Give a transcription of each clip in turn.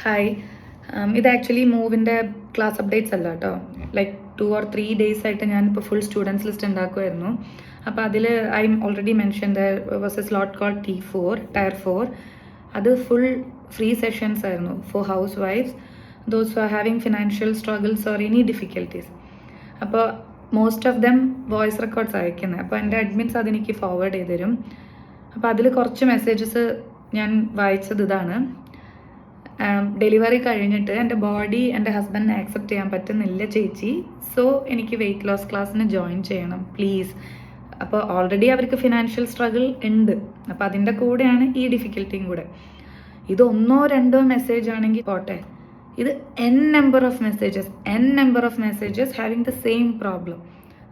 Hi, ഇത് actually മൂവിൻ്റെ class updates അല്ല കേട്ടോ. ലൈക്ക് 2 or 3 days ആയിട്ട് ഞാനിപ്പോൾ ഫുൾ സ്റ്റുഡൻസ് ലിസ്റ്റ് ഉണ്ടാക്കുമായിരുന്നു. അപ്പോൾ അതിൽ I already mention there was a slot call T4 Tier 4. അത് ഫുൾ ഫ്രീ സെഷൻസ് ആയിരുന്നു ഫോർ ഹൗസ് വൈഫ്സ്, those are having financial struggles or any difficulties. അപ്പോൾ most of them voice records അയക്കുന്നത്. അപ്പോൾ എൻ്റെ അഡ്മിൻസ് അതെനിക്ക് ഫോർവേഡ് ചെയ്ത് തരും. അപ്പോൾ അതിൽ കുറച്ച് മെസ്സേജസ് ഞാൻ വായിച്ചത് ഇതാണ്: ഡെലിവറി കഴിഞ്ഞിട്ട് എൻ്റെ ബോഡി എൻ്റെ ഹസ്ബൻഡിനെ ആക്സെപ്റ്റ് ചെയ്യാൻ പറ്റുന്നില്ല ചേച്ചി, സോ എനിക്ക് വെയിറ്റ് ലോസ് ക്ലാസ്സിന് ജോയിൻ ചെയ്യണം പ്ലീസ്. അപ്പോൾ ഓൾറെഡി അവർക്ക് ഫിനാൻഷ്യൽ സ്ട്രഗിൾ ഉണ്ട്, അപ്പോൾ അതിൻ്റെ കൂടെയാണ് ഈ ഡിഫിക്കൽട്ടിയും കൂടെ. ഇത് 1-2 മെസ്സേജ് ആണെങ്കിൽ പോട്ടെ, ഇത് n number of messages having the same problem.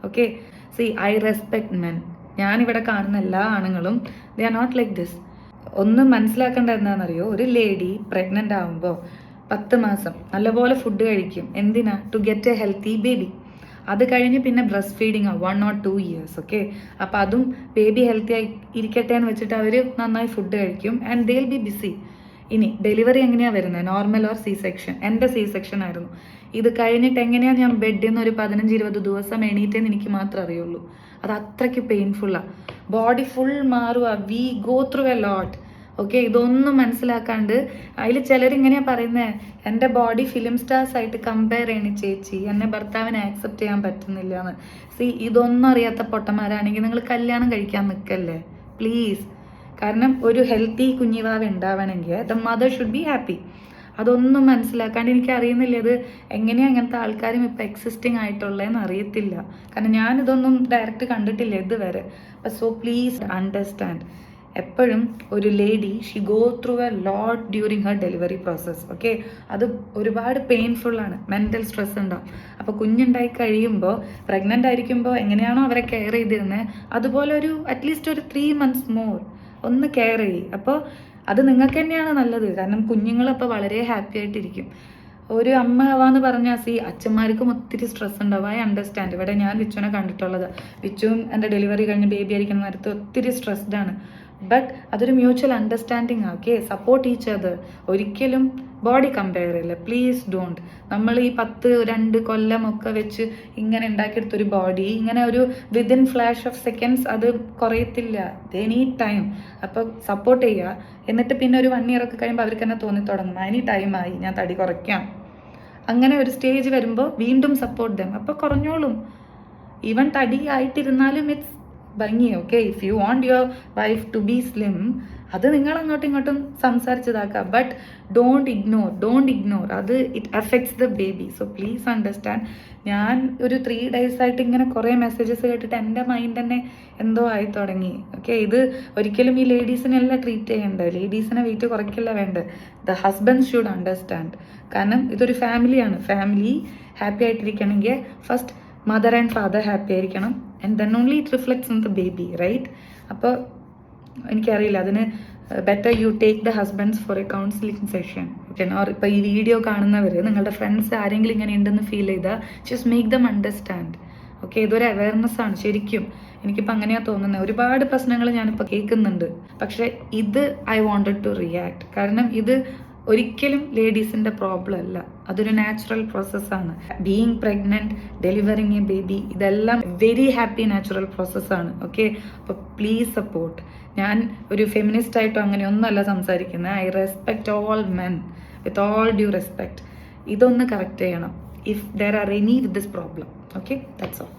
Okay, see, I respect men. ഞാനിവിടെ കാണുന്ന എല്ലാ ആണുങ്ങളും they are not like this. ഒന്ന് മനസ്സിലാക്കേണ്ട എന്താണെന്നറിയോ, ഒരു ലേഡി പ്രഗ്നൻ്റ് ആകുമ്പോൾ 10 മാസം നല്ലപോലെ ഫുഡ് കഴിക്കും. എന്തിനാ? To get a healthy baby. അത് കഴിഞ്ഞ് പിന്നെ breast feeding 1 or 2 years. Okay, അപ്പോൾ അതും ബേബി ഹെൽത്തി ആയി ഇരിക്കട്ടെ എന്ന് വെച്ചിട്ട് അവർ നന്നായി ഫുഡ് കഴിക്കും and they will be BC. ഇനി ഡെലിവറി എങ്ങനെയാണ് വരുന്നത്? Normal or C section? എൻ്റെ സി സെക്ഷൻ ആയിരുന്നു. ഇത് കഴിഞ്ഞിട്ട് എങ്ങനെയാണ് ഞാൻ ബെഡിൽ നിന്ന് ഒരു 15-20 ദിവസം എണീറ്റെന്ന് എനിക്ക് മാത്രമേ അറിയുള്ളൂ. അത് അത്രയ്ക്ക് പെയിൻഫുള്ളാണ്. ബോഡി ഫുൾ മാറുക. We go through a lot. Okay, ഇതൊന്നും മനസ്സിലാക്കാണ്ട് അതിൽ ചിലരിങ്ങനെയാണ് പറയുന്നത്, എൻ്റെ ബോഡി ഫിലിം സ്റ്റാർസ് ആയിട്ട് കമ്പയർ ചെയ്യണ ചേച്ചി, എന്നെ ഭർത്താവിനെ ആക്സെപ്റ്റ് ചെയ്യാൻ പറ്റുന്നില്ല എന്ന്. സി, ഇതൊന്നും അറിയാത്ത പൊട്ടന്മാരാണെങ്കിൽ നിങ്ങൾ കല്യാണം കഴിക്കാൻ നിൽക്കല്ലേ പ്ലീസ്. കാരണം ഒരു ഹെൽത്തി കുഞ്ഞിവാവ് ഉണ്ടാവണമെങ്കിൽ the mother should be happy. അതൊന്നും മനസ്സിലാക്കാണ്ട് എനിക്ക് അറിയുന്നില്ല ഇത് എങ്ങനെയാണ് അങ്ങനത്തെ ആൾക്കാരും ഇപ്പോൾ എക്സിസ്റ്റിംഗ് ആയിട്ടുള്ളതെന്ന് അറിയത്തില്ല. കാരണം ഞാനിതൊന്നും ഡയറക്റ്റ് കണ്ടിട്ടില്ല ഇതുവരെ. അപ്പം സോ പ്ലീസ് അണ്ടർസ്റ്റാൻഡ്, എപ്പോഴും ഒരു lady she go through a lot during her delivery process. Okay, അത് ഒരുപാട് പെയിൻഫുള്ളാണ്, മെൻ്റൽ സ്ട്രെസ് ഉണ്ടാവും. അപ്പോൾ കുഞ്ഞുണ്ടായി കഴിയുമ്പോൾ, പ്രഗ്നൻ്റ് ആയിരിക്കുമ്പോൾ എങ്ങനെയാണോ അവരെ കെയർ ചെയ്തിരുന്നത്, അതുപോലെ ഒരു അറ്റ്ലീസ്റ്റ് ഒരു 3 months മോർ ഒന്ന് കെയർ ചെയ്യും. അപ്പോൾ അത് നിങ്ങൾക്ക് തന്നെയാണ് നല്ലത്. കാരണം കുഞ്ഞുങ്ങളപ്പോൾ വളരെ ഹാപ്പി ആയിട്ടിരിക്കും. ഒരു അമ്മ ആവാന്ന് പറഞ്ഞാൽ അച്ഛന്മാർക്കും ഒത്തിരി സ്ട്രെസ് ഉണ്ടാവും. I understand. ഇവിടെ ഞാൻ വിച്ചുവിനെ കണ്ടിട്ടുള്ളത്. വിച്ചുവും എൻ്റെ ഡെലിവറി കഴിഞ്ഞ് ബേബി ആയിരിക്കുന്ന നേരത്ത് ഒത്തിരി സ്ട്രെസ്ഡാണ്. ബട്ട് അതൊരു മ്യൂച്വൽ അണ്ടർസ്റ്റാൻഡിങ് ആണ്. Okay, support each other. ഒരിക്കലും ബോഡി കമ്പയർ ചെയ്യില്ല, പ്ലീസ് ഡോണ്ട്. നമ്മൾ ഈ 10-2 കൊല്ലമൊക്കെ വെച്ച് ഇങ്ങനെ ഉണ്ടാക്കിയെടുത്തൊരു ബോഡി ഇങ്ങനെ ഒരു വിതിൻ ഫ്ലാഷ് ഓഫ് സെക്കൻഡ്സ് അത് കുറയത്തില്ല. They need time. അപ്പോൾ സപ്പോർട്ട് ചെയ്യുക. എന്നിട്ട് പിന്നെ ഒരു 1 year ഒക്കെ കഴിയുമ്പോൾ അവർക്ക് തന്നെ തോന്നി തുടങ്ങും, ഇനി ടൈമായി, ഞാൻ തടി കുറയ്ക്കാം. അങ്ങനെ ഒരു സ്റ്റേജ് വരുമ്പോൾ വീണ്ടും സപ്പോർട്ട് ദം. അപ്പോൾ കുറഞ്ഞോളും. ഈവൻ തടി ആയിട്ടിരുന്നാലും ഇറ്റ്സ് ഭംഗി. Okay, if you want your wife to be slim, അത് നിങ്ങൾ അങ്ങോട്ടും ഇങ്ങോട്ടും സംസാരിച്ചതാക്കാം. But don't ignore. അത് it affects the baby. So please understand. ഞാൻ ഒരു 3 days ആയിട്ട് ഇങ്ങനെ കുറേ മെസ്സേജസ് കേട്ടിട്ട് എൻ്റെ മൈൻഡ് തന്നെ എന്തോ ആയി തുടങ്ങി. ഓക്കെ, ഇത് ഒരിക്കലും ഈ ലേഡീസിനെല്ലാം ട്രീറ്റ് ചെയ്യേണ്ടത്. ലേഡീസിനെ വെയിറ്റ് കുറയ്ക്കല്ല വേണ്ടത്. The husband should understand. കാരണം ഇതൊരു ഫാമിലിയാണ്. ഫാമിലി ഹാപ്പി ആയിട്ടിരിക്കണമെങ്കിൽ first mother and father happy ആയിരിക്കണം, and then only it reflects on the baby, right? അപ്പോൾ എനിക്കറിയില്ല, അതിന് better you take the husbands for a counselling session. Or ഇപ്പോൾ ഈ വീഡിയോ കാണുന്നവർ നിങ്ങളുടെ ഫ്രണ്ട്സ് ആരെങ്കിലും ഇങ്ങനെ ഉണ്ടെന്ന് ഫീൽ ചെയ്താൽ just make them understand. Okay, ഇതൊരു അവയർനെസ് ആണ് ശരിക്കും. എനിക്കിപ്പോൾ അങ്ങനെയാണ് തോന്നുന്നത്. ഒരുപാട് പ്രശ്നങ്ങൾ ഞാനിപ്പോൾ കേൾക്കുന്നുണ്ട്, പക്ഷേ ഇത് ഐ വാണ്ടഡ് ടു റിയാക്ട്. കാരണം ഇത് ഒരിക്കലും ലേഡീസിൻ്റെ പ്രോബ്ലം അല്ല, അതൊരു നാച്ചുറൽ പ്രോസസ്സാണ്. Being pregnant, delivering A baby, ഇതെല്ലാം വെരി ഹാപ്പി നാച്ചുറൽ പ്രോസസ്സാണ്. ഓക്കെ, അപ്പോൾ പ്ലീസ് സപ്പോർട്ട്. ഞാൻ ഒരു ഫെമിനിസ്റ്റ് ആയിട്ടോ അങ്ങനെയൊന്നുമല്ല സംസാരിക്കുന്നത്. I respect all men with all due respect. ഇതൊന്ന് കറക്റ്റ് ചെയ്യണം if there are any with this problem. Okay, that's all.